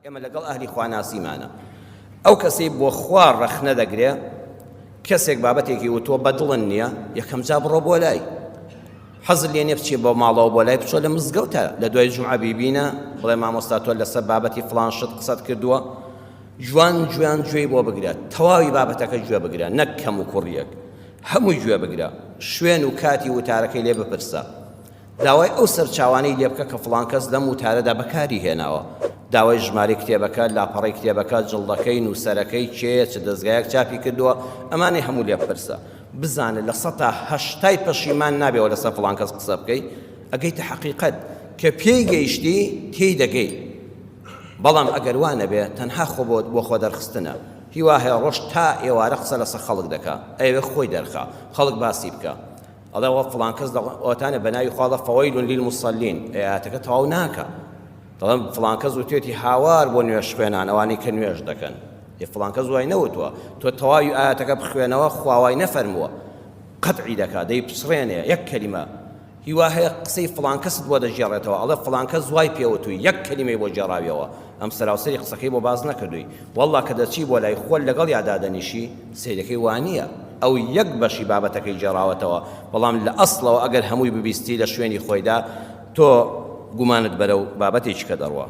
ئێمە لەگەڵ ئەهلی خواناسیمانە ئەو کەسەی بۆ خوا ڕەخنە دەگرێ کەسێک بابەتێکی وتۆ بەدڵن نییە یەکەم جا بڕۆ بۆ لای حەزت لێ نییە بچێ بۆ ماڵەوە بۆ لای بچۆ لە مزگەوتە لە دوای جومعە بیبینە بڵێ مامۆستا تۆ لەسەر بابەتی فڵان شت قسەت کردووە جوان جوان گوێی بۆ بگرێت تەواوی بابەتەکە گوێ بگرە نەک کەم و کوڕیەک هەمووی گوێ بگرە شوێن و کاتی وتارەکەی لێ بپرسە داوای ئەو سەرچاوانەی لێ بکە کە فڵان کەس لەم وتارەدا بەکاری هێناوە داوای ژمارەی کتێبەکە لاپەڕەی کتێبەکە جڵدەکەی نووسەرەکەی چێ چ دەستگایەک چاپی کردووە ئەمانەی هەموو لێ بپرسە بزانە لە 180 پەشیمان نابێەوە لەسەر فڵان کەس قسە بکەی ئەگەیتە حەقیقەت کە پێی گەیشتی تێی دەگەی بەڵام ئەگەر وانە بێ تەنها خۆ بۆ خۆ دەرخستنە هیوا هەیە ڕۆژ تا ئێوارە قسە لەسەر خەڵک دەکا ئەوێ خۆی دەرخا خەڵک باسی بکە ئەڵێ فڵان کەس ئەوەتانە بەناوی خواڵە فەوەیل لیلموسەلین ئاەتەکە تەواو ناکە دەڵێن فڵان کەس وتێتی هاوار بۆ نوێژ خوێنان ئەوانەی کە نوێژ دەکەن فڵان کەس وای نەوتووە تۆ تەواوی ئاەتەکە بخوێنەوە خواوای نەفەرمووە قەتعی دەکا دەی پسڕێنێ یەک کەلیمە هیوا هەیە قسەی فڵان کەست بۆ دەژێڕێتەوە ئەڵێ فڵان کەس وای پێوتووی یەک کەلیمەی بۆ جێڕاویەوە ئەم سەراوسەری قسەکەی بۆ باز نەکردووی وەڵڵا کە دەچی بۆ لای خۆل لەگەڵ یادادەنیشی سیرەکەی وانییە ئەو یەک بەشی بابەتەکەی جێڕاوەتەوە بەڵام لە ئەسڵەوە ئەگەر هەمووی ببیستی لە شوێنی خۆیدا تۆ گومانت بەرەو بابەتێکی کە دەڕوە